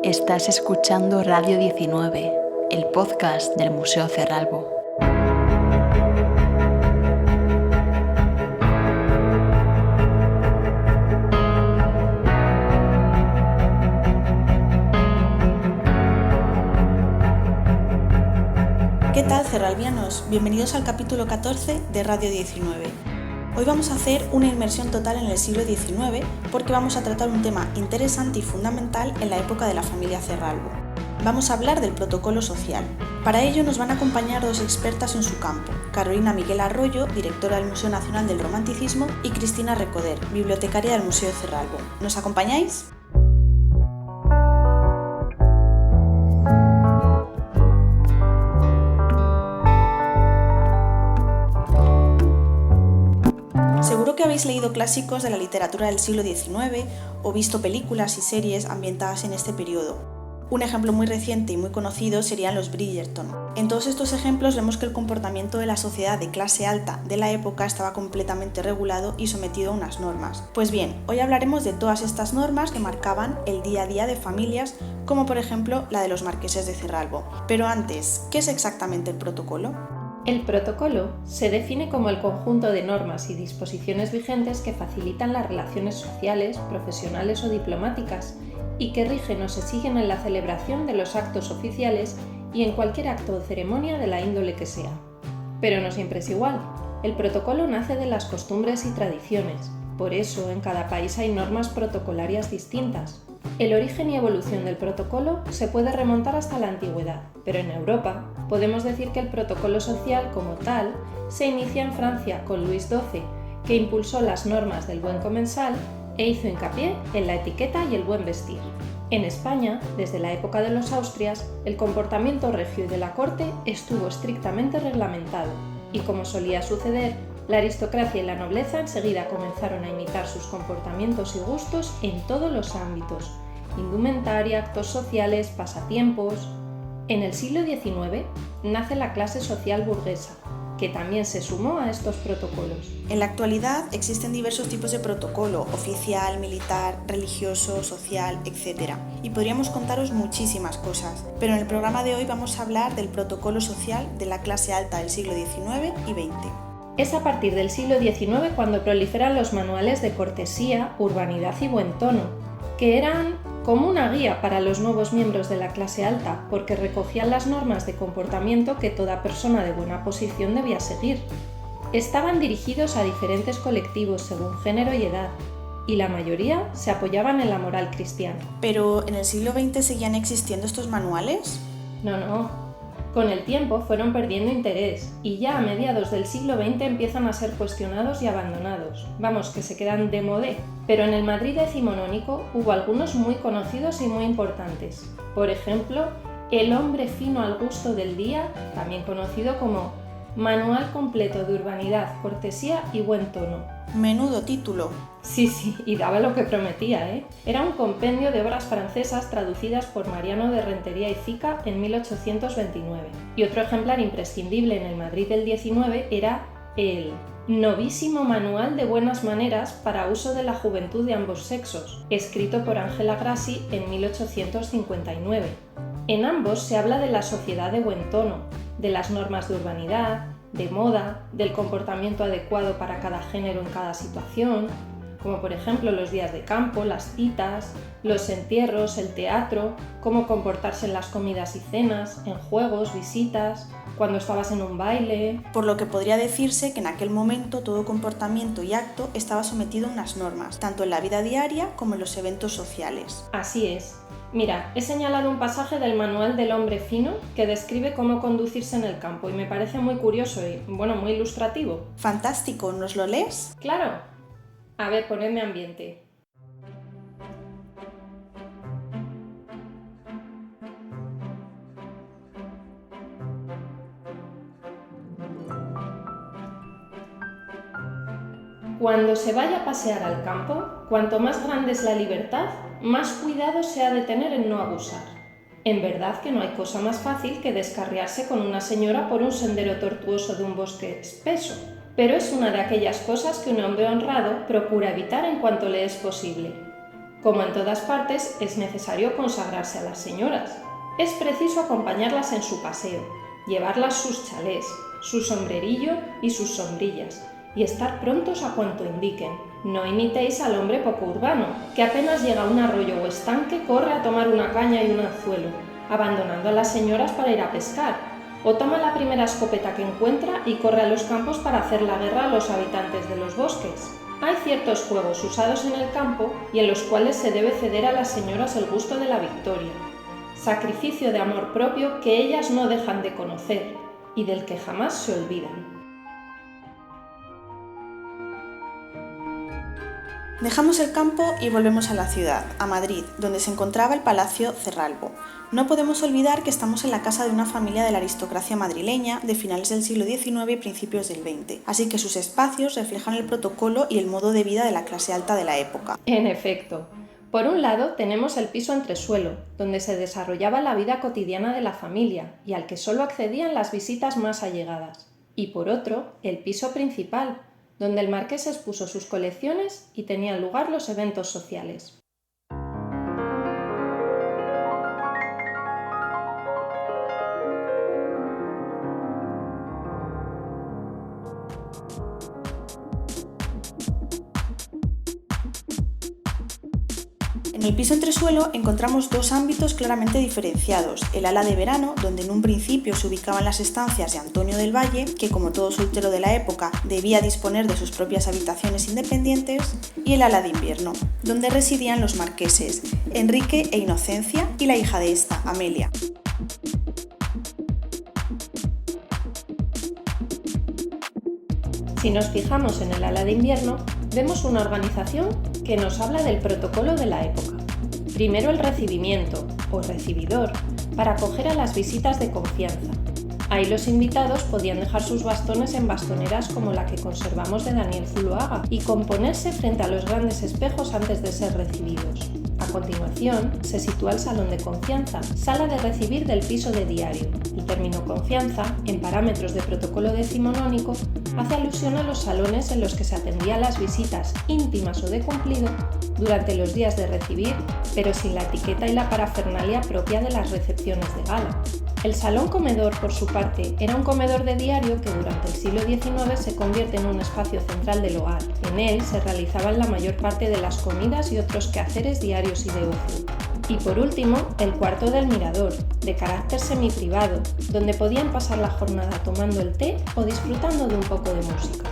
Estás escuchando Radio 19, el podcast del Museo Cerralbo. ¿Qué tal, cerralbianos? Bienvenidos al capítulo 14 de Radio 19. Hoy vamos a hacer una inmersión total en el siglo XIX porque vamos a tratar un tema interesante y fundamental en la época de la familia Cerralbo. Vamos a hablar del protocolo social. Para ello nos van a acompañar dos expertas en su campo, Carolina Miguel Arroyo, directora del Museo Nacional del Romanticismo, y Cristina Recoder, bibliotecaria del Museo Cerralbo. ¿Nos acompañáis? Seguro que habéis leído clásicos de la literatura del siglo XIX o visto películas y series ambientadas en este periodo. Un ejemplo muy reciente y muy conocido serían los Bridgerton. En todos estos ejemplos vemos que el comportamiento de la sociedad de clase alta de la época estaba completamente regulado y sometido a unas normas. Pues bien, hoy hablaremos de todas estas normas que marcaban el día a día de familias, como por ejemplo la de los marqueses de Cerralbo. Pero antes, ¿qué es exactamente el protocolo? El protocolo se define como el conjunto de normas y disposiciones vigentes que facilitan las relaciones sociales, profesionales o diplomáticas y que rigen o se siguen en la celebración de los actos oficiales y en cualquier acto o ceremonia de la índole que sea. Pero no siempre es igual. El protocolo nace de las costumbres y tradiciones. Por eso, en cada país hay normas protocolarias distintas. El origen y evolución del protocolo se puede remontar hasta la antigüedad, pero en Europa podemos decir que el protocolo social como tal se inicia en Francia con Luis XII, que impulsó las normas del buen comensal e hizo hincapié en la etiqueta y el buen vestir. En España, desde la época de los Austrias, el comportamiento regio y de la corte estuvo estrictamente reglamentado, y como solía suceder, la aristocracia y la nobleza enseguida comenzaron a imitar sus comportamientos y gustos en todos los ámbitos: indumentaria, actos sociales, pasatiempos. En el siglo XIX nace la clase social burguesa, que también se sumó a estos protocolos. En la actualidad existen diversos tipos de protocolo: oficial, militar, religioso, social, etc. Y podríamos contaros muchísimas cosas, pero en el programa de hoy vamos a hablar del protocolo social de la clase alta del siglo XIX y XX. Es a partir del siglo XIX cuando proliferan los manuales de cortesía, urbanidad y buen tono, que eran como una guía para los nuevos miembros de la clase alta, porque recogían las normas de comportamiento que toda persona de buena posición debía seguir. Estaban dirigidos a diferentes colectivos según género y edad, y la mayoría se apoyaban en la moral cristiana. ¿Pero en el siglo XX seguían existiendo estos manuales? No. Con el tiempo fueron perdiendo interés y ya a mediados del siglo XX empiezan a ser cuestionados y abandonados. Vamos, que se quedan de modé. Pero en el Madrid decimonónico hubo algunos muy conocidos y muy importantes. Por ejemplo, El hombre fino al gusto del día, también conocido como Manual completo de urbanidad, cortesía y buen tono. Menudo título. Sí, y daba lo que prometía, ¿eh? Era un compendio de obras francesas traducidas por Mariano de Rentería y Fica en 1829. Y otro ejemplar imprescindible en el Madrid del XIX era el Novísimo Manual de Buenas Maneras para uso de la juventud de ambos sexos, escrito por Ángela Grassi en 1859. En ambos se habla de la sociedad de buen tono, de las normas de urbanidad, de moda, del comportamiento adecuado para cada género en cada situación, como por ejemplo los días de campo, las citas, los entierros, el teatro, cómo comportarse en las comidas y cenas, en juegos, visitas, cuando estabas en un baile. Por lo que podría decirse que en aquel momento todo comportamiento y acto estaba sometido a unas normas, tanto en la vida diaria como en los eventos sociales. Así es. Mira, he señalado un pasaje del Manual del hombre fino que describe cómo conducirse en el campo y me parece muy curioso y, muy ilustrativo. ¡Fantástico! ¿Nos lo lees? ¡Claro! A ver, ponedme ambiente. Cuando se vaya a pasear al campo, cuanto más grande es la libertad, más cuidado se ha de tener en no abusar. En verdad que no hay cosa más fácil que descarriarse con una señora por un sendero tortuoso de un bosque espeso, pero es una de aquellas cosas que un hombre honrado procura evitar en cuanto le es posible. Como en todas partes, es necesario consagrarse a las señoras. Es preciso acompañarlas en su paseo, llevarlas sus chalés, su sombrerillo y sus sombrillas, y estar prontos a cuanto indiquen. No imitéis al hombre poco urbano, que apenas llega a un arroyo o estanque corre a tomar una caña y un anzuelo, abandonando a las señoras para ir a pescar, o toma la primera escopeta que encuentra y corre a los campos para hacer la guerra a los habitantes de los bosques. Hay ciertos juegos usados en el campo y en los cuales se debe ceder a las señoras el gusto de la victoria, sacrificio de amor propio que ellas no dejan de conocer y del que jamás se olvidan. Dejamos el campo y volvemos a la ciudad, a Madrid, donde se encontraba el Palacio Cerralbo. No podemos olvidar que estamos en la casa de una familia de la aristocracia madrileña de finales del siglo XIX y principios del XX, así que sus espacios reflejan el protocolo y el modo de vida de la clase alta de la época. En efecto, por un lado tenemos el piso entresuelo, donde se desarrollaba la vida cotidiana de la familia y al que solo accedían las visitas más allegadas. Y por otro, el piso principal, donde el marqués expuso sus colecciones y tenían lugar los eventos sociales. En el piso entresuelo encontramos dos ámbitos claramente diferenciados, el ala de verano, donde en un principio se ubicaban las estancias de Antonio del Valle, que como todo soltero de la época debía disponer de sus propias habitaciones independientes, y el ala de invierno, donde residían los marqueses, Enrique e Inocencia, y la hija de esta, Amelia. Si nos fijamos en el ala de invierno, vemos una organización que nos habla del protocolo de la época. Primero el recibimiento, o recibidor, para acoger a las visitas de confianza. Ahí los invitados podían dejar sus bastones en bastoneras como la que conservamos de Daniel Zuloaga y componerse frente a los grandes espejos antes de ser recibidos. A continuación, se sitúa el salón de confianza, sala de recibir del piso de diario. El término confianza, en parámetros de protocolo decimonónico, hace alusión a los salones en los que se atendía a las visitas íntimas o de cumplido durante los días de recibir, pero sin la etiqueta y la parafernalia propia de las recepciones de gala. El salón comedor, por su parte, era un comedor de diario que durante el siglo XIX se convierte en un espacio central del hogar. En él se realizaban la mayor parte de las comidas y otros quehaceres diarios y de ocio. Y por último, el cuarto del mirador, de carácter semiprivado, donde podían pasar la jornada tomando el té o disfrutando de un poco de música.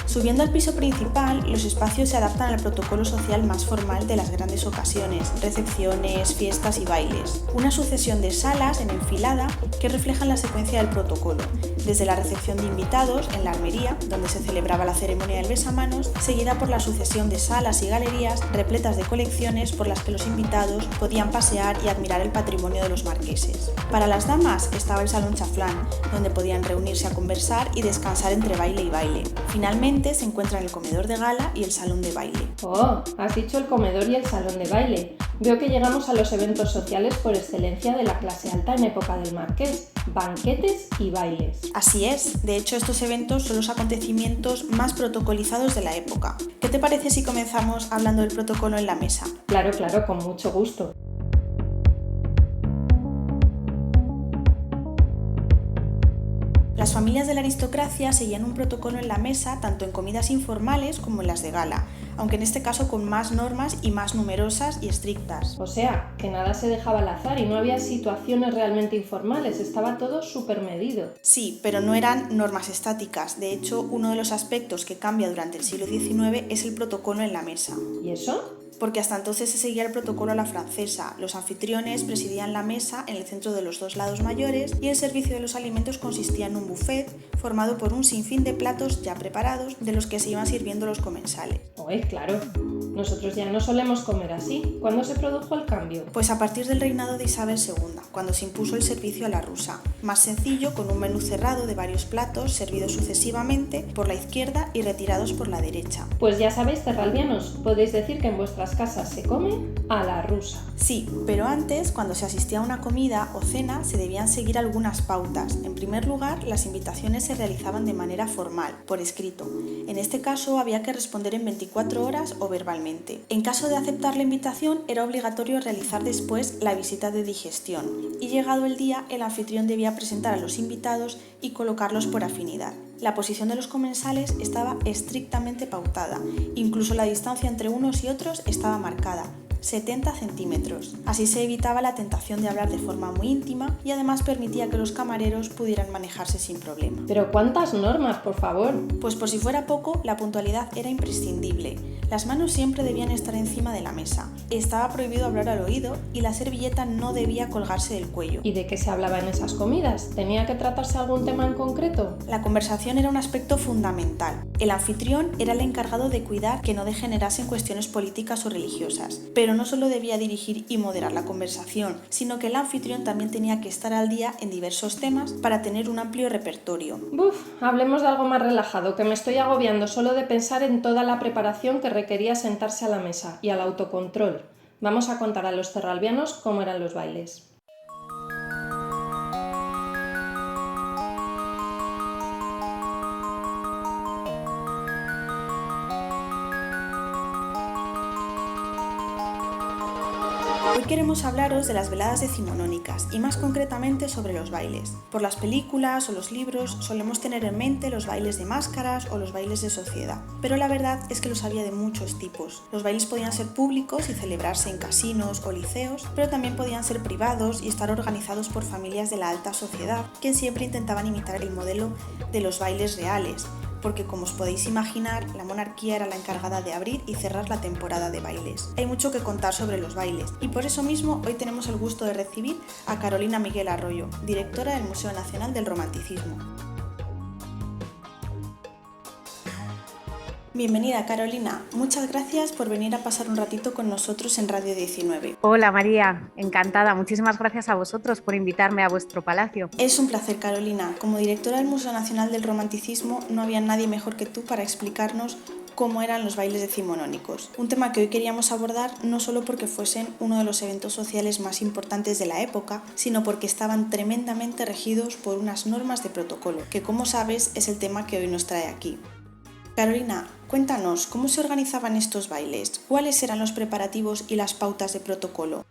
Subiendo al piso principal, los espacios se adaptan al protocolo social más formal de las grandes ocasiones, recepciones, fiestas y bailes. Una sucesión de salas en enfilada que reflejan la secuencia del protocolo, desde la recepción de invitados en la armería, donde se celebraba la ceremonia del besamanos, seguida por la sucesión de salas y galerías repletas de colecciones por las que los invitados podían pasear y admirar el patrimonio de los marqueses. Para las damas estaba el salón chaflán, donde podían reunirse a conversar y descansar entre baile y baile. Finalmente se encuentran el comedor de gala y el salón de baile. ¡Oh! Has dicho el comedor y el salón de baile. Veo que llegamos a los eventos sociales por excelencia de la clase alta en época del marqués, banquetes y bailes. Así es, de hecho estos eventos son los acontecimientos más protocolizados de la época. ¿Qué te parece si comenzamos hablando del protocolo en la mesa? Claro, con mucho gusto. Las familias de la aristocracia seguían un protocolo en la mesa tanto en comidas informales como en las de gala, aunque en este caso con más normas y más numerosas y estrictas. O sea, que nada se dejaba al azar y no había situaciones realmente informales, estaba todo súper medido. Sí, pero no eran normas estáticas. De hecho, uno de los aspectos que cambia durante el siglo XIX es el protocolo en la mesa. ¿Y eso? Porque hasta entonces se seguía el protocolo a la francesa. Los anfitriones presidían la mesa en el centro de los dos lados mayores y el servicio de los alimentos consistía en un buffet formado por un sinfín de platos ya preparados de los que se iban sirviendo los comensales. Claro. Nosotros ya no solemos comer así. ¿Cuándo se produjo el cambio? Pues a partir del reinado de Isabel II, cuando se impuso el servicio a la rusa. Más sencillo, con un menú cerrado de varios platos servidos sucesivamente por la izquierda y retirados por la derecha. Pues ya sabéis, cerralbianos, podéis decir que en vuestra nuestras casas se come a la rusa. Sí, pero antes, cuando se asistía a una comida o cena, se debían seguir algunas pautas. En primer lugar, las invitaciones se realizaban de manera formal, por escrito. En este caso, había que responder en 24 horas o verbalmente. En caso de aceptar la invitación, era obligatorio realizar después la visita de digestión. Y llegado el día, el anfitrión debía presentar a los invitados y colocarlos por afinidad. La posición de los comensales estaba estrictamente pautada, incluso la distancia entre unos y otros estaba marcada, 70 centímetros. Así se evitaba la tentación de hablar de forma muy íntima y además permitía que los camareros pudieran manejarse sin problema. Pero ¿cuántas normas, por favor? Pues por si fuera poco, la puntualidad era imprescindible. Las manos siempre debían estar encima de la mesa. Estaba prohibido hablar al oído y la servilleta no debía colgarse del cuello. ¿Y de qué se hablaba en esas comidas? ¿Tenía que tratarse algún tema en concreto? La conversación era un aspecto fundamental. El anfitrión era el encargado de cuidar que no degenerasen cuestiones políticas o religiosas. Pero no solo debía dirigir y moderar la conversación, sino que el anfitrión también tenía que estar al día en diversos temas para tener un amplio repertorio. Hablemos de algo más relajado, que me estoy agobiando solo de pensar en toda la preparación que requería sentarse a la mesa y al autocontrol. Vamos a contar a los cerralbianos cómo eran los bailes. Hoy queremos hablaros de las veladas decimonónicas y más concretamente sobre los bailes. Por las películas o los libros solemos tener en mente los bailes de máscaras o los bailes de sociedad, pero la verdad es que los había de muchos tipos. Los bailes podían ser públicos y celebrarse en casinos o liceos, pero también podían ser privados y estar organizados por familias de la alta sociedad, que siempre intentaban imitar el modelo de los bailes reales, porque como os podéis imaginar, la monarquía era la encargada de abrir y cerrar la temporada de bailes. Hay mucho que contar sobre los bailes y por eso mismo hoy tenemos el gusto de recibir a Carolina Miguel Arroyo, directora del Museo Nacional del Romanticismo. Bienvenida, Carolina. Muchas gracias por venir a pasar un ratito con nosotros en Radio 19. Hola María, encantada. Muchísimas gracias a vosotros por invitarme a vuestro palacio. Es un placer, Carolina. Como directora del Museo Nacional del Romanticismo, no había nadie mejor que tú para explicarnos cómo eran los bailes decimonónicos. Un tema que hoy queríamos abordar no solo porque fuesen uno de los eventos sociales más importantes de la época, sino porque estaban tremendamente regidos por unas normas de protocolo, que como sabes es el tema que hoy nos trae aquí. Carolina, cuéntanos, ¿cómo se organizaban estos bailes? ¿Cuáles eran los preparativos y las pautas de protocolo?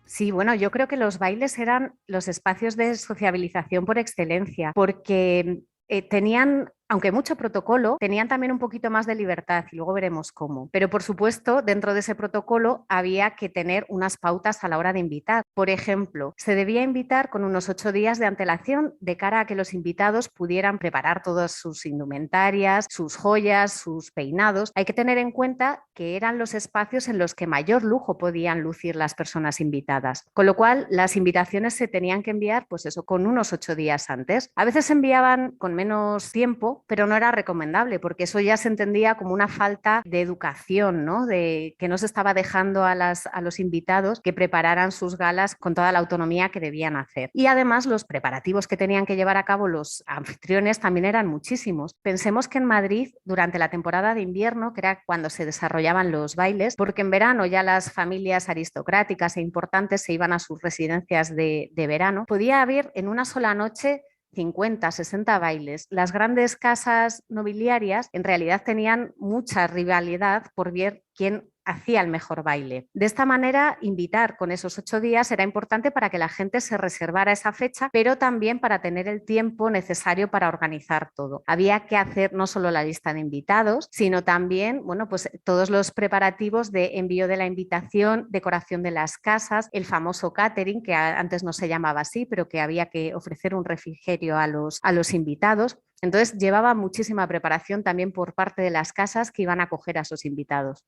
Sí, bueno, yo creo que los bailes eran los espacios de sociabilización por excelencia, porque tenían, aunque mucho protocolo, tenían también un poquito más de libertad y luego veremos cómo. Pero por supuesto, dentro de ese protocolo había que tener unas pautas a la hora de invitar. Por ejemplo, se debía invitar con unos 8 días de antelación de cara a que los invitados pudieran preparar todas sus indumentarias, sus joyas, sus peinados. Hay que tener en cuenta que eran los espacios en los que mayor lujo podían lucir las personas invitadas. Con lo cual, las invitaciones se tenían que enviar, pues eso, con unos 8 días antes. A veces se enviaban con menos tiempo, pero no era recomendable porque eso ya se entendía como una falta de educación, ¿no? De que no se estaba dejando a los invitados que prepararan sus galas con toda la autonomía que debían hacer. Y además los preparativos que tenían que llevar a cabo los anfitriones también eran muchísimos. Pensemos que en Madrid, durante la temporada de invierno, que era cuando se desarrollaban los bailes, porque en verano ya las familias aristocráticas e importantes se iban a sus residencias de verano, podía haber en una sola noche 50, 60 bailes. Las grandes casas nobiliarias en realidad tenían mucha rivalidad por ver quién hacía el mejor baile. De esta manera, invitar con esos 8 días era importante para que la gente se reservara esa fecha, pero también para tener el tiempo necesario para organizar todo. Había que hacer no solo la lista de invitados, sino también, bueno, pues todos los preparativos de envío de la invitación, decoración de las casas, el famoso catering, que antes no se llamaba así, pero que había que ofrecer un refrigerio a los invitados. Entonces, llevaba muchísima preparación también por parte de las casas que iban a acoger a esos invitados.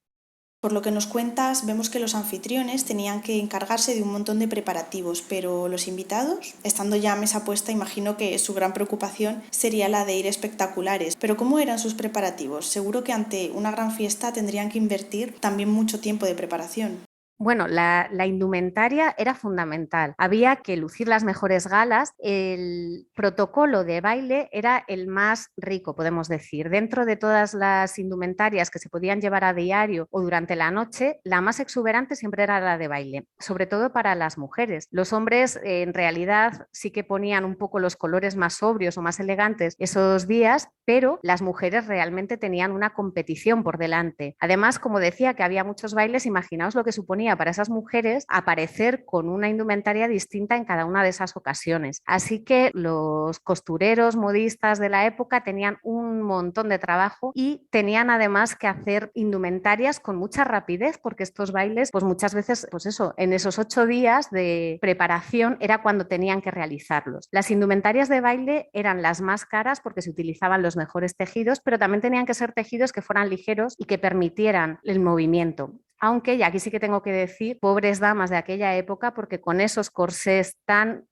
Por lo que nos cuentas, vemos que los anfitriones tenían que encargarse de un montón de preparativos, pero los invitados, estando ya a mesa puesta, imagino que su gran preocupación sería la de ir espectaculares. Pero ¿cómo eran sus preparativos? Seguro que ante una gran fiesta tendrían que invertir también mucho tiempo de preparación. Bueno, la indumentaria era fundamental. Había que lucir las mejores galas. El protocolo de baile era el más rico, podemos decir. Dentro de todas las indumentarias que se podían llevar a diario o durante la noche, la más exuberante siempre era la de baile, sobre todo para las mujeres. Los hombres en realidad sí que ponían un poco los colores más sobrios o más elegantes esos días, pero las mujeres realmente tenían una competición por delante. Además, como decía que había muchos bailes, imaginaos lo que suponía para esas mujeres aparecer con una indumentaria distinta en cada una de esas ocasiones. Así que los costureros, modistas de la época tenían un montón de trabajo y tenían además que hacer indumentarias con mucha rapidez, porque estos bailes, pues muchas veces, pues eso, en esos 8 días de preparación era cuando tenían que realizarlos. Las indumentarias de baile eran las más caras porque se utilizaban los mejores tejidos, pero también tenían que ser tejidos que fueran ligeros y que permitieran el movimiento. Aunque, y aquí sí que tengo que decir, pobres damas de aquella época, porque con esos corsés tan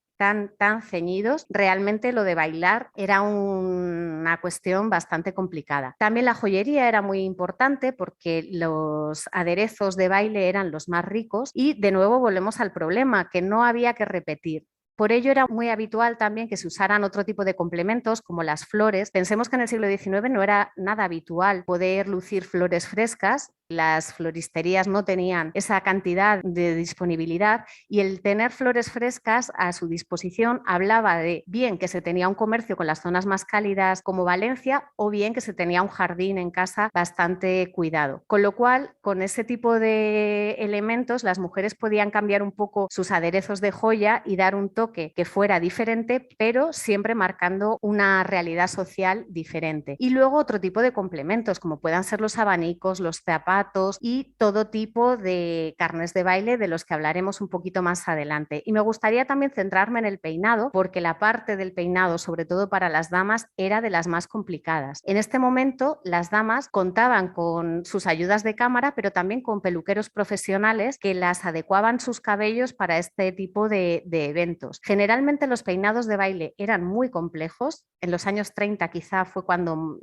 ceñidos, realmente lo de bailar era una cuestión bastante complicada. También la joyería era muy importante porque los aderezos de baile eran los más ricos y de nuevo volvemos al problema, que no había que repetir. Por ello era muy habitual también que se usaran otro tipo de complementos como las flores. Pensemos que en el siglo XIX no era nada habitual poder lucir flores frescas, las floristerías no tenían esa cantidad de disponibilidad y el tener flores frescas a su disposición hablaba de bien que se tenía un comercio con las zonas más cálidas como Valencia o bien que se tenía un jardín en casa bastante cuidado. Con lo cual, con ese tipo de elementos, las mujeres podían cambiar un poco sus aderezos de joya y dar un toque que fuera diferente, pero siempre marcando una realidad social diferente. Y luego otro tipo de complementos, como puedan ser los abanicos, los zapatos y todo tipo de carnes de baile de los que hablaremos un poquito más adelante. Y me gustaría también centrarme en el peinado, porque la parte del peinado, sobre todo para las damas, era de las más complicadas. En este momento, las damas contaban con sus ayudas de cámara, pero también con peluqueros profesionales que las adecuaban sus cabellos para este tipo de eventos. Generalmente los peinados de baile eran muy complejos. En los años 30 quizá fue cuando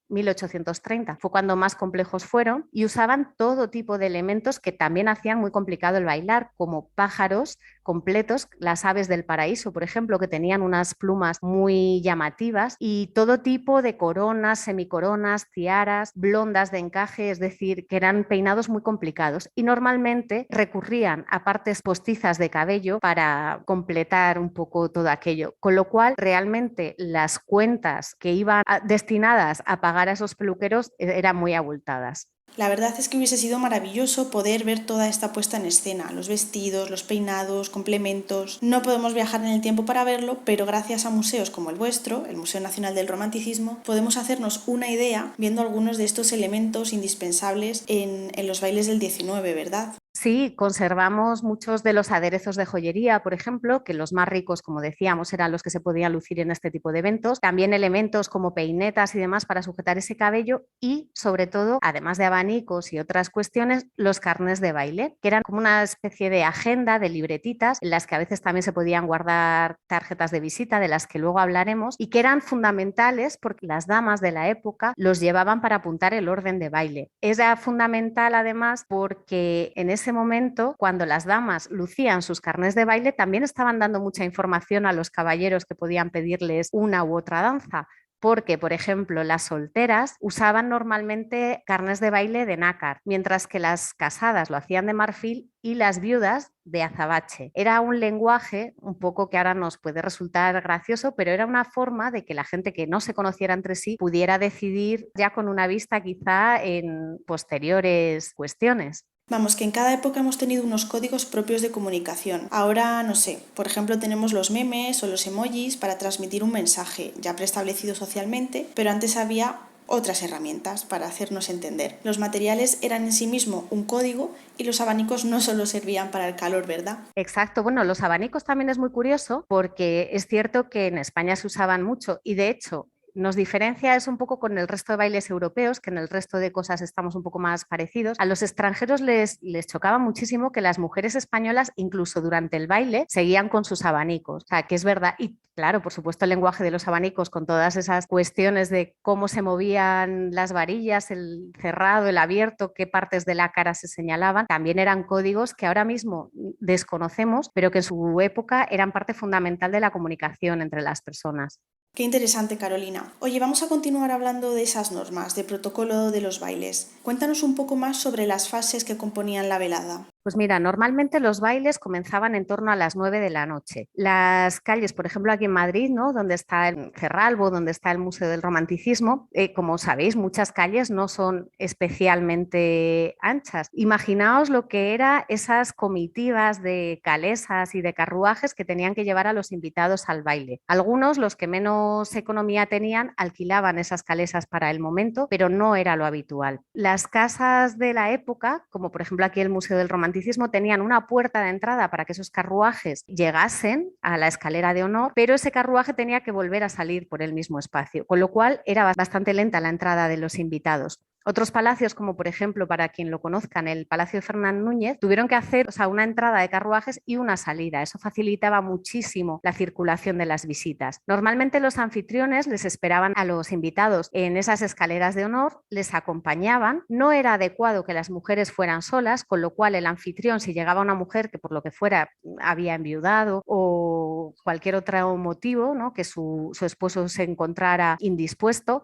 1830 fue cuando más complejos fueron y usaban todo tipo de elementos que también hacían muy complicado el bailar, como pájaros completos, las aves del paraíso, por ejemplo, que tenían unas plumas muy llamativas y todo tipo de coronas, semicoronas, tiaras, blondas de encaje, es decir, que eran peinados muy complicados y normalmente recurrían a partes postizas de cabello para completar un poco todo aquello, con lo cual realmente las cuentas que iban destinadas a pagar a esos peluqueros eran muy abultadas. La verdad es que hubiese sido maravilloso poder ver toda esta puesta en escena, los vestidos, los peinados, complementos. No podemos viajar en el tiempo para verlo, pero gracias a museos como el vuestro, el Museo Nacional del Romanticismo, podemos hacernos una idea viendo algunos de estos elementos indispensables en los bailes del 19, ¿verdad? Sí, conservamos muchos de los aderezos de joyería, por ejemplo, que los más ricos, como decíamos, eran los que se podían lucir en este tipo de eventos. También elementos como peinetas y demás para sujetar ese cabello y, sobre todo, además de abanicos y otras cuestiones, los carnets de baile, que eran como una especie de agenda de libretitas en las que a veces también se podían guardar tarjetas de visita, de las que luego hablaremos, y que eran fundamentales porque las damas de la época los llevaban para apuntar el orden de baile. Era fundamental, además, porque en ese momento, cuando las damas lucían sus carnets de baile, también estaban dando mucha información a los caballeros que podían pedirles una u otra danza. Porque, por ejemplo, las solteras usaban normalmente carnets de baile de nácar, mientras que las casadas lo hacían de marfil y las viudas de azabache. Era un lenguaje un poco que ahora nos puede resultar gracioso, pero era una forma de que la gente que no se conociera entre sí pudiera decidir ya con una vista quizá en posteriores cuestiones. Vamos, que en cada época hemos tenido unos códigos propios de comunicación. Ahora, no sé, por ejemplo, tenemos los memes o los emojis para transmitir un mensaje ya preestablecido socialmente, pero antes había otras herramientas para hacernos entender. Los materiales eran en sí mismo un código y los abanicos no solo servían para el calor, ¿verdad? Exacto, bueno, los abanicos también es muy curioso porque es cierto que en España se usaban mucho y de hecho nos diferencia es un poco con el resto de bailes europeos, que en el resto de cosas estamos un poco más parecidos. A los extranjeros les chocaba muchísimo que las mujeres españolas, incluso durante el baile, seguían con sus abanicos. O sea, que es verdad. Y claro, por supuesto, el lenguaje de los abanicos con todas esas cuestiones de cómo se movían las varillas, el cerrado, el abierto, qué partes de la cara se señalaban, también eran códigos que ahora mismo desconocemos, pero que en su época eran parte fundamental de la comunicación entre las personas. Qué interesante, Carolina. Oye, vamos a continuar hablando de esas normas, de protocolo de los bailes. Cuéntanos un poco más sobre las fases que componían la velada. Pues mira, normalmente los bailes comenzaban en torno a las 9 de la noche. Las calles, por ejemplo, aquí en Madrid, ¿no? Donde está el Cerralbo, donde está el Museo del Romanticismo, como sabéis, muchas calles no son especialmente anchas. Imaginaos lo que eran esas comitivas de calesas y de carruajes que tenían que llevar a los invitados al baile. Algunos, los que menos economía tenían, alquilaban esas calesas para el momento, pero no era lo habitual. Las casas de la época, como por ejemplo aquí el Museo del Romanticismo, tenían una puerta de entrada para que esos carruajes llegasen a la escalera de honor, pero ese carruaje tenía que volver a salir por el mismo espacio, con lo cual era bastante lenta la entrada de los invitados. Otros palacios, como por ejemplo, para quien lo conozcan, el Palacio de Fernán Núñez, tuvieron que hacer, una entrada de carruajes y una salida. Eso facilitaba muchísimo la circulación de las visitas. Normalmente los anfitriones les esperaban a los invitados en esas escaleras de honor, les acompañaban. No era adecuado que las mujeres fueran solas, con lo cual el anfitrión, si llegaba una mujer que por lo que fuera había enviudado o cualquier otro motivo, ¿no? Que su esposo se encontrara indispuesto,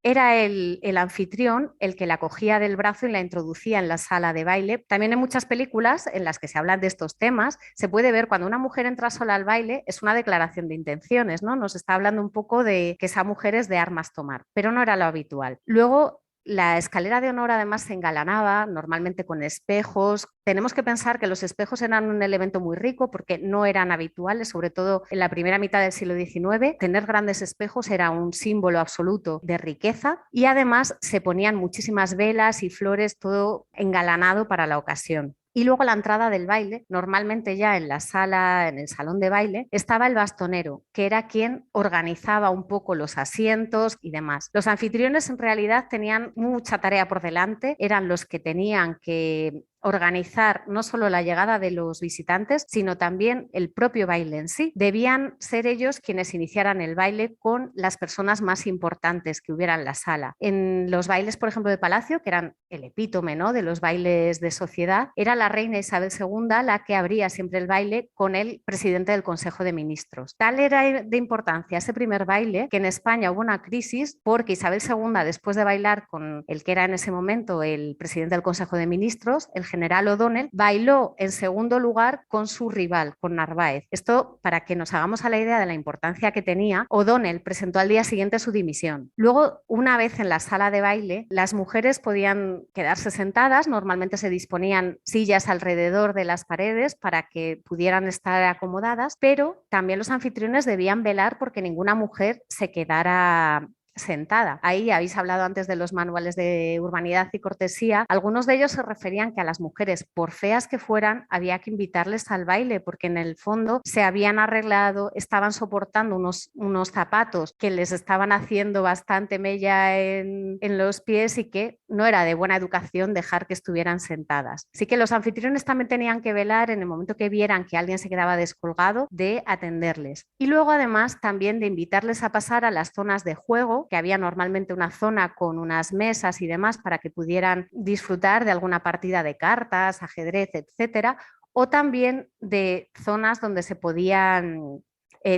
era el anfitrión el que la cogía del brazo y la introducía en la sala de baile. También en muchas películas en las que se hablan de estos temas, se puede ver cuando una mujer entra sola al baile, es una declaración de intenciones, ¿no? Nos está hablando un poco de que esa mujer es de armas tomar, pero no era lo habitual. Luego, la escalera de honor además se engalanaba normalmente con espejos. Tenemos que pensar que los espejos eran un elemento muy rico porque no eran habituales, sobre todo en la primera mitad del siglo XIX. Tener grandes espejos era un símbolo absoluto de riqueza y además se ponían muchísimas velas y flores, todo engalanado para la ocasión. Y luego a la entrada del baile, normalmente ya en la sala, en el salón de baile, estaba el bastonero, que era quien organizaba un poco los asientos y demás. Los anfitriones en realidad tenían mucha tarea por delante, eran los que tenían que organizar no solo la llegada de los visitantes, sino también el propio baile en sí. Debían ser ellos quienes iniciaran el baile con las personas más importantes que hubiera en la sala. En los bailes, por ejemplo, de palacio, que eran el epítome, ¿no?, de los bailes de sociedad, era la reina Isabel II la que abría siempre el baile con el presidente del Consejo de Ministros. Tal era de importancia ese primer baile que en España hubo una crisis porque Isabel II, después de bailar con el que era en ese momento el presidente del Consejo de Ministros, el general O'Donnell, bailó en segundo lugar con su rival, con Narváez. Esto para que nos hagamos a la idea de la importancia que tenía. O'Donnell presentó al día siguiente su dimisión. Luego, una vez en la sala de baile, las mujeres podían quedarse sentadas, normalmente se disponían sillas alrededor de las paredes para que pudieran estar acomodadas, pero también los anfitriones debían velar porque ninguna mujer se quedara sentada. Ahí habéis hablado antes de los manuales de urbanidad y cortesía. Algunos de ellos se referían que a las mujeres, por feas que fueran, había que invitarles al baile porque en el fondo se habían arreglado, estaban soportando unos zapatos que les estaban haciendo bastante mella en los pies y que no era de buena educación dejar que estuvieran sentadas. Así que los anfitriones también tenían que velar en el momento que vieran que alguien se quedaba descolgado de atenderles. Y luego además también de invitarles a pasar a las zonas de juego, que había normalmente una zona con unas mesas y demás para que pudieran disfrutar de alguna partida de cartas, ajedrez, etcétera, o también de zonas donde se podían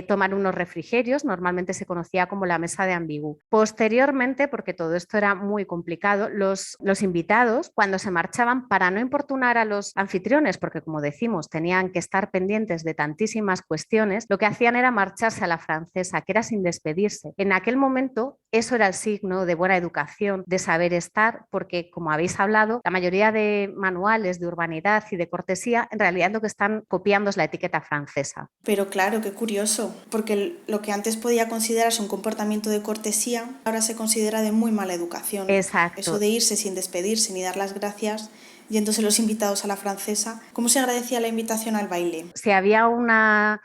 tomar unos refrigerios, normalmente se conocía como la mesa de ambigú. Posteriormente, porque todo esto era muy complicado, los invitados, cuando se marchaban, para no importunar a los anfitriones, porque como decimos, tenían que estar pendientes de tantísimas cuestiones, lo que hacían era marcharse a la francesa, que era sin despedirse. En aquel momento, eso era el signo de buena educación, de saber estar, porque como habéis hablado, la mayoría de manuales de urbanidad y de cortesía, en realidad lo que están copiando es la etiqueta francesa. Pero claro, qué curioso, porque lo que antes podía considerarse un comportamiento de cortesía, ahora se considera de muy mala educación. Exacto. Eso de irse sin despedirse ni dar las gracias, yéndose los invitados a la francesa. ¿Cómo se agradecía la invitación al baile? Si había una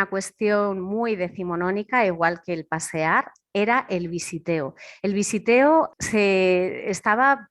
cuestión muy decimonónica, igual que el pasear, era el visiteo. El visiteo estaba,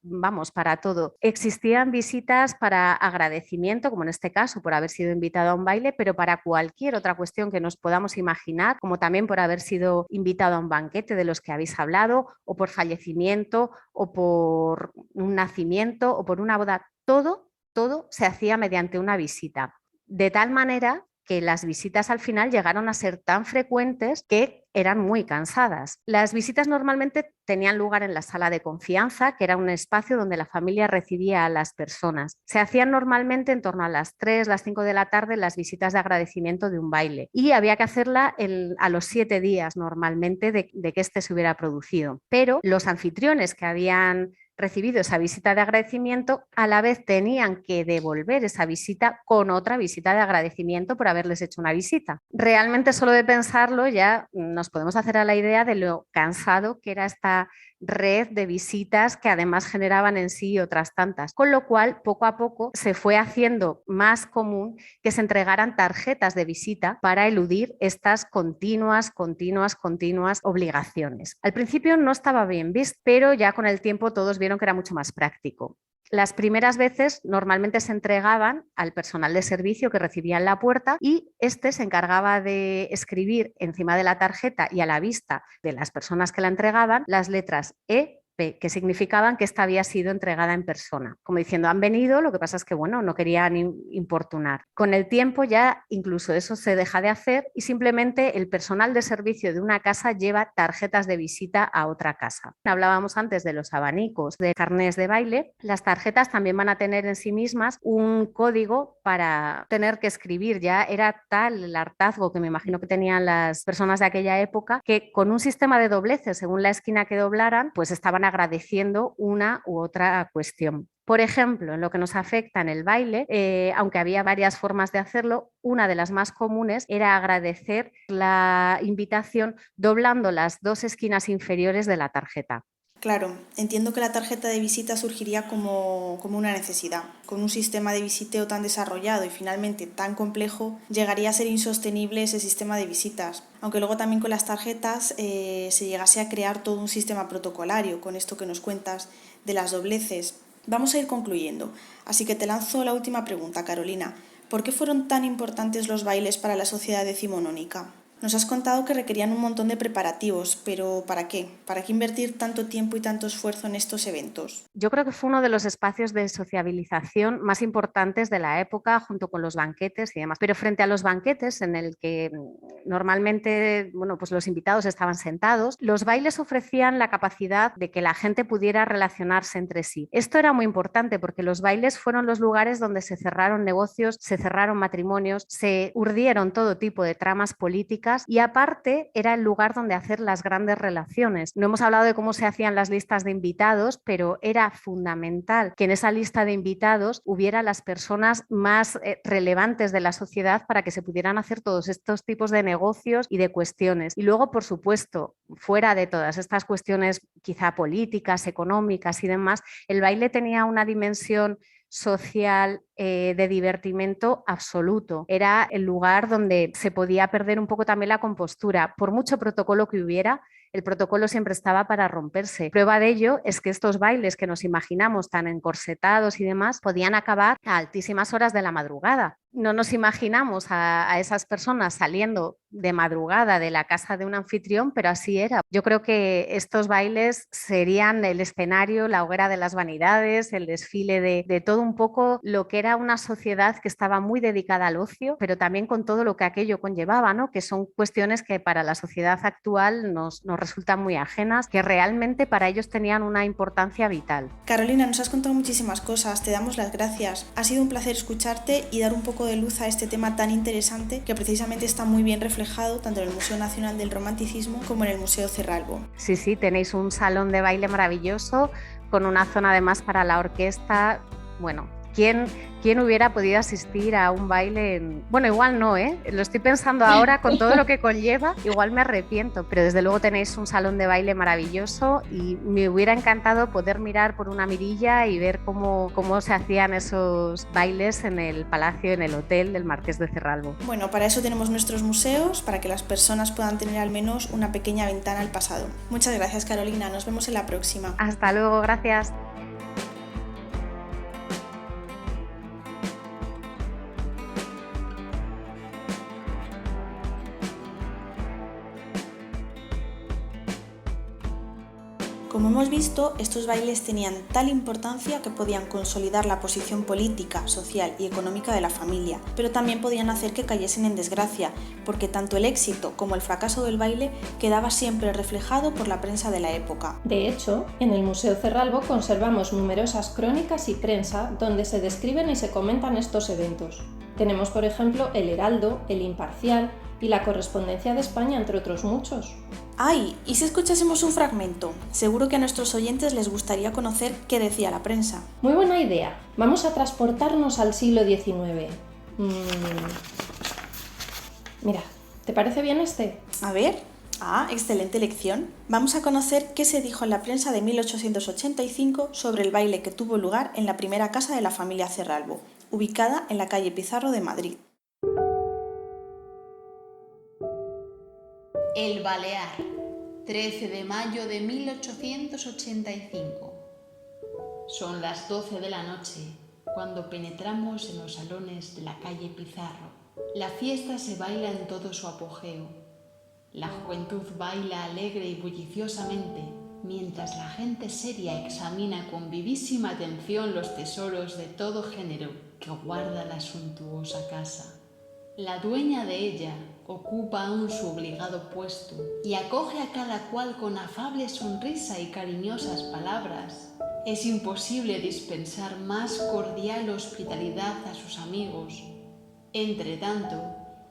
para todo. Existían visitas para agradecimiento, como en este caso, por haber sido invitado a un baile, pero para cualquier otra cuestión que nos podamos imaginar, como también por haber sido invitado a un banquete de los que habéis hablado, o por fallecimiento, o por un nacimiento, o por una boda. Todo se hacía mediante una visita. De tal manera que las visitas al final llegaron a ser tan frecuentes que eran muy cansadas. Las visitas normalmente tenían lugar en la sala de confianza, que era un espacio donde la familia recibía a las personas. Se hacían normalmente en torno a las 3, las 5 de la tarde las visitas de agradecimiento de un baile y había que hacerla a los 7 días normalmente de que este se hubiera producido. Pero los anfitriones que habían recibido esa visita de agradecimiento, a la vez tenían que devolver esa visita con otra visita de agradecimiento por haberles hecho una visita. Realmente solo de pensarlo ya nos podemos hacer a la idea de lo cansado que era esta red de visitas que además generaban en sí otras tantas, con lo cual poco a poco se fue haciendo más común que se entregaran tarjetas de visita para eludir estas continuas obligaciones. Al principio no estaba bien visto, pero ya con el tiempo todos vieron que era mucho más práctico. Las primeras veces normalmente se entregaban al personal de servicio que recibía en la puerta y este se encargaba de escribir encima de la tarjeta y a la vista de las personas que la entregaban las letras E, P, que significaban que esta había sido entregada en persona. Como diciendo, han venido, lo que pasa es que no querían importunar. Con el tiempo ya incluso eso se deja de hacer y simplemente el personal de servicio de una casa lleva tarjetas de visita a otra casa. Hablábamos antes de los abanicos, de carnés de baile. Las tarjetas también van a tener en sí mismas un código para tener que escribir. Ya era tal el hartazgo que me imagino que tenían las personas de aquella época que con un sistema de dobleces, según la esquina que doblaran, pues estaban agradeciendo una u otra cuestión. Por ejemplo, en lo que nos afecta en el baile, aunque había varias formas de hacerlo, una de las más comunes era agradecer la invitación doblando las 2 esquinas inferiores de la tarjeta. Claro, entiendo que la tarjeta de visita surgiría como una necesidad. Con un sistema de visiteo tan desarrollado y finalmente tan complejo, llegaría a ser insostenible ese sistema de visitas. Aunque luego también con las tarjetas se llegase a crear todo un sistema protocolario, con esto que nos cuentas de las dobleces. Vamos a ir concluyendo, así que te lanzo la última pregunta, Carolina. ¿Por qué fueron tan importantes los bailes para la sociedad decimonónica? Nos has contado que requerían un montón de preparativos, pero ¿para qué? ¿Para qué invertir tanto tiempo y tanto esfuerzo en estos eventos? Yo creo que fue uno de los espacios de sociabilización más importantes de la época, junto con los banquetes y demás. Pero frente a los banquetes, en el que normalmente pues los invitados estaban sentados, los bailes ofrecían la capacidad de que la gente pudiera relacionarse entre sí. Esto era muy importante porque los bailes fueron los lugares donde se cerraron negocios, se cerraron matrimonios, se urdieron todo tipo de tramas políticas y aparte era el lugar donde hacer las grandes relaciones. No hemos hablado de cómo se hacían las listas de invitados, pero era fundamental que en esa lista de invitados hubiera las personas más relevantes de la sociedad para que se pudieran hacer todos estos tipos de negocios y de cuestiones. Y luego, por supuesto, fuera de todas estas cuestiones quizá políticas, económicas y demás, el baile tenía una dimensión social de divertimento absoluto. Era el lugar donde se podía perder un poco también la compostura. Por mucho protocolo que hubiera, el protocolo siempre estaba para romperse. Prueba de ello es que estos bailes que nos imaginamos tan encorsetados y demás podían acabar a altísimas horas de la madrugada. No nos imaginamos a esas personas saliendo de madrugada de la casa de un anfitrión, pero así era. Yo creo que estos bailes serían el escenario, la hoguera de las vanidades, el desfile de todo un poco lo que era una sociedad que estaba muy dedicada al ocio, pero también con todo lo que aquello conllevaba, ¿no? Que son cuestiones que para la sociedad actual nos resultan muy ajenas, que realmente para ellos tenían una importancia vital. Carolina, nos has contado muchísimas cosas, te damos las gracias. Ha sido un placer escucharte y dar un poco de luz a este tema tan interesante que precisamente está muy bien reflejado tanto en el Museo Nacional del Romanticismo como en el Museo Cerralbo. Sí, tenéis un salón de baile maravilloso con una zona además para la orquesta. Bueno, ¿Quién hubiera podido asistir a un baile Bueno, igual no, ¿eh? Lo estoy pensando ahora con todo lo que conlleva, igual me arrepiento, pero desde luego tenéis un salón de baile maravilloso y me hubiera encantado poder mirar por una mirilla y ver cómo se hacían esos bailes en el palacio, en el hotel del Marqués de Cerralbo. Bueno, para eso tenemos nuestros museos, para que las personas puedan tener al menos una pequeña ventana al pasado. Muchas gracias, Carolina, nos vemos en la próxima. Hasta luego, gracias. Como hemos visto, estos bailes tenían tal importancia que podían consolidar la posición política, social y económica de la familia, pero también podían hacer que cayesen en desgracia, porque tanto el éxito como el fracaso del baile quedaba siempre reflejado por la prensa de la época. De hecho, en el Museo Cerralbo conservamos numerosas crónicas y prensa donde se describen y se comentan estos eventos. Tenemos, por ejemplo, El Heraldo, El Imparcial y La Correspondencia de España, entre otros muchos. ¡Ay! ¿Y si escuchásemos un fragmento? Seguro que a nuestros oyentes les gustaría conocer qué decía la prensa. Muy buena idea. Vamos a transportarnos al siglo XIX. Mira, ¿te parece bien este? A ver. Excelente elección. Vamos a conocer qué se dijo en la prensa de 1885 sobre el baile que tuvo lugar en la primera casa de la familia Cerralbo, ubicada en la calle Pizarro de Madrid. El Balear, 13 de mayo de 1885. Son las 12 de la noche cuando penetramos en los salones de la calle Pizarro. La fiesta se baila en todo su apogeo. La juventud baila alegre y bulliciosamente, mientras la gente seria examina con vivísima atención los tesoros de todo género que guarda la suntuosa casa. La dueña de ella ocupa aún su obligado puesto y acoge a cada cual con afable sonrisa y cariñosas palabras. Es imposible dispensar más cordial hospitalidad a sus amigos. Entretanto,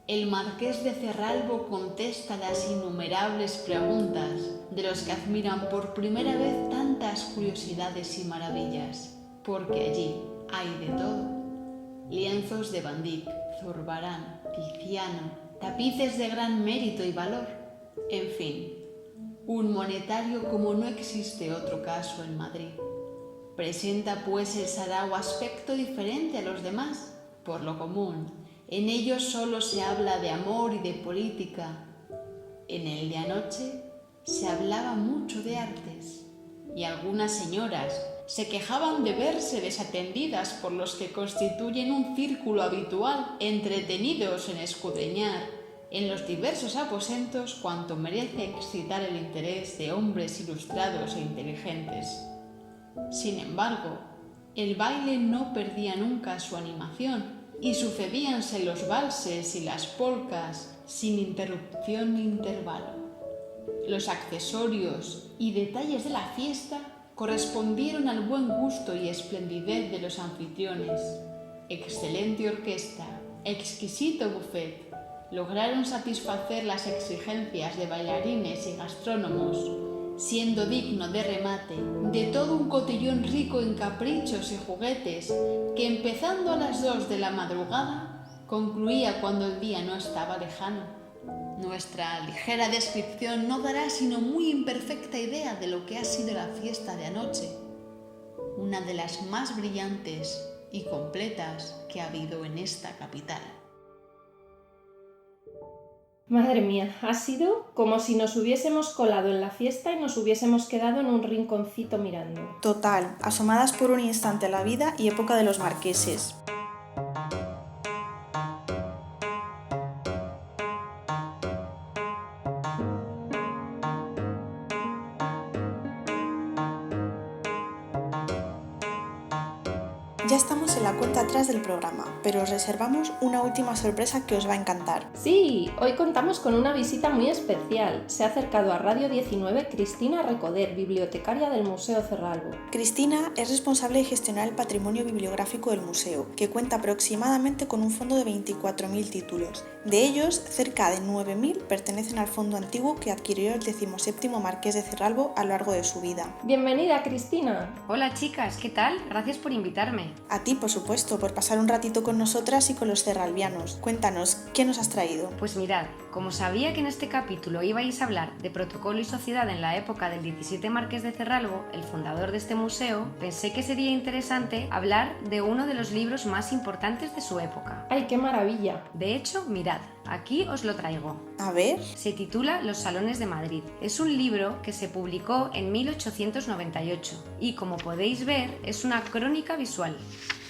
el Marqués de Cerralbo contesta las innumerables preguntas de los que admiran por primera vez tantas curiosidades y maravillas, porque allí hay de todo: lienzos de Van Dyck, Zurbarán, Tiziano, tapices de gran mérito y valor, en fin, un monetario como no existe otro caso en Madrid. Presenta pues el sarao aspecto diferente a los demás, por lo común. En ellos solo se habla de amor y de política. En el de anoche se hablaba mucho de artes, y algunas señoras se quejaban de verse desatendidas por los que constituyen un círculo habitual, entretenidos en escudriñar en los diversos aposentos cuanto merece excitar el interés de hombres ilustrados e inteligentes. Sin embargo, el baile no perdía nunca su animación y sucedíanse los valses y las polcas sin interrupción ni intervalo. Los accesorios y detalles de la fiesta correspondieron al buen gusto y esplendidez de los anfitriones. Excelente orquesta, exquisito buffet, lograron satisfacer las exigencias de bailarines y gastrónomos, siendo digno de remate de todo un cotillón rico en caprichos y juguetes que, empezando a las 2 de la madrugada, concluía cuando el día no estaba lejano. Nuestra ligera descripción no dará sino muy imperfecta idea de lo que ha sido la fiesta de anoche, una de las más brillantes y completas que ha habido en esta capital. Madre mía, ha sido como si nos hubiésemos colado en la fiesta y nos hubiésemos quedado en un rinconcito mirando. Total, asomadas por un instante a la vida y época de los marqueses. Ya estamos en la cuenta atrás del programa, pero os reservamos una última sorpresa que os va a encantar. Sí, hoy contamos con una visita muy especial. Se ha acercado a Radio 19 Cristina Recoder, bibliotecaria del Museo Cerralbo. Cristina es responsable de gestionar el patrimonio bibliográfico del museo, que cuenta aproximadamente con un fondo de 24.000 títulos. De ellos, cerca de 9.000 pertenecen al fondo antiguo que adquirió el 17º Marqués de Cerralbo a lo largo de su vida. Bienvenida, Cristina. Hola chicas, ¿qué tal? Gracias por invitarme. A ti, por supuesto, por pasar un ratito con nosotras y con los cerralbianos. Cuéntanos, ¿qué nos has traído? Pues mirad, como sabía que en este capítulo ibais a hablar de protocolo y sociedad en la época del 17 Marqués de Cerralbo, el fundador de este museo, pensé que sería interesante hablar de uno de los libros más importantes de su época. ¡Ay, qué maravilla! De hecho, mirad, aquí os lo traigo. A ver. Se titula Los Salones de Madrid. Es un libro que se publicó en 1898 y, como podéis ver, es una crónica visual.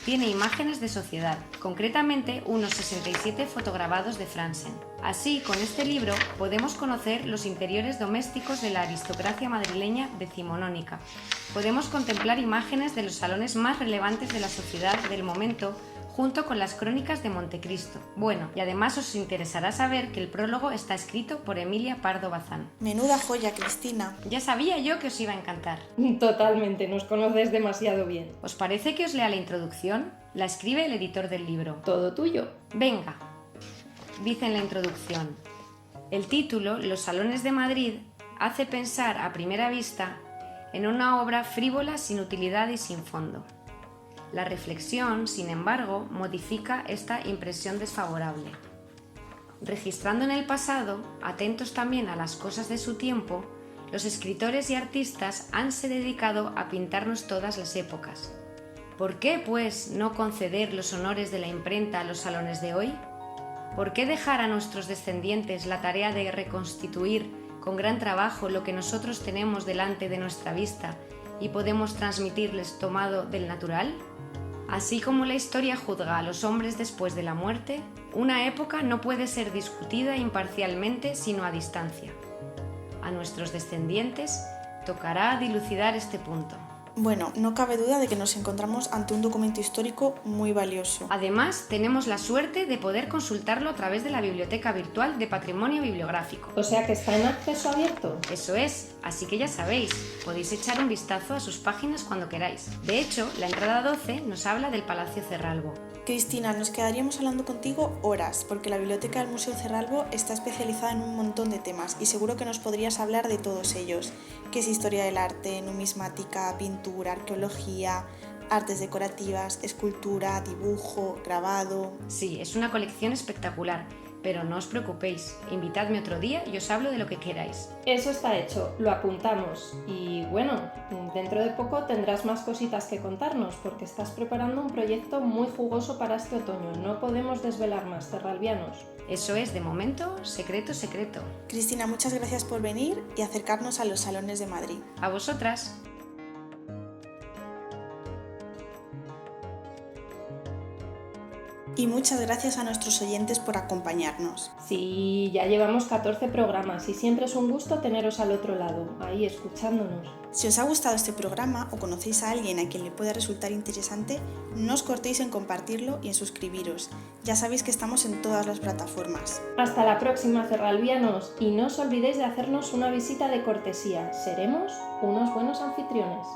Tiene imágenes de sociedad, concretamente unos 67 fotograbados de Franzen. Así, con este libro podemos conocer los interiores domésticos de la aristocracia madrileña decimonónica. Podemos contemplar imágenes de los salones más relevantes de la sociedad del momento, junto con las crónicas de Montecristo. Bueno, y además os interesará saber que el prólogo está escrito por Emilia Pardo Bazán. Menuda joya, Cristina. Ya sabía yo que os iba a encantar. Totalmente, nos conoces demasiado bien. ¿Os parece que os lea la introducción? La escribe el editor del libro. Todo tuyo. Venga, dice en la introducción. El título, Los Salones de Madrid, hace pensar a primera vista en una obra frívola, sin utilidad y sin fondo. La reflexión, sin embargo, modifica esta impresión desfavorable. Registrando en el pasado, atentos también a las cosas de su tiempo, los escritores y artistas hanse dedicado a pintarnos todas las épocas. ¿Por qué, pues, no conceder los honores de la imprenta a los salones de hoy? ¿Por qué dejar a nuestros descendientes la tarea de reconstituir con gran trabajo lo que nosotros tenemos delante de nuestra vista y podemos transmitirles tomado del natural? Así como la historia juzga a los hombres después de la muerte, una época no puede ser discutida imparcialmente sino a distancia. A nuestros descendientes tocará dilucidar este punto. Bueno, no cabe duda de que nos encontramos ante un documento histórico muy valioso. Además, tenemos la suerte de poder consultarlo a través de la Biblioteca Virtual de Patrimonio Bibliográfico. O sea que está en acceso abierto. Eso es, así que ya sabéis, podéis echar un vistazo a sus páginas cuando queráis. De hecho, la entrada 12 nos habla del Palacio Cerralbo. Cristina, nos quedaríamos hablando contigo horas, porque la biblioteca del Museo Cerralbo está especializada en un montón de temas y seguro que nos podrías hablar de todos ellos, que es historia del arte, numismática, pintura, arqueología, artes decorativas, escultura, dibujo, grabado... Sí, es una colección espectacular, pero no os preocupéis, invitadme otro día y os hablo de lo que queráis. Eso está hecho, lo apuntamos. Y bueno, dentro de poco tendrás más cositas que contarnos, porque estás preparando un proyecto muy jugoso para este otoño. No podemos desvelar más, cerralbianos. Eso es, de momento, secreto, secreto. Cristina, muchas gracias por venir y acercarnos a los salones de Madrid. A vosotras. Y muchas gracias a nuestros oyentes por acompañarnos. Sí, ya llevamos 14 programas y siempre es un gusto teneros al otro lado, ahí escuchándonos. Si os ha gustado este programa o conocéis a alguien a quien le pueda resultar interesante, no os cortéis en compartirlo y en suscribiros. Ya sabéis que estamos en todas las plataformas. Hasta la próxima, cerralbianos, y no os olvidéis de hacernos una visita de cortesía. Seremos unos buenos anfitriones.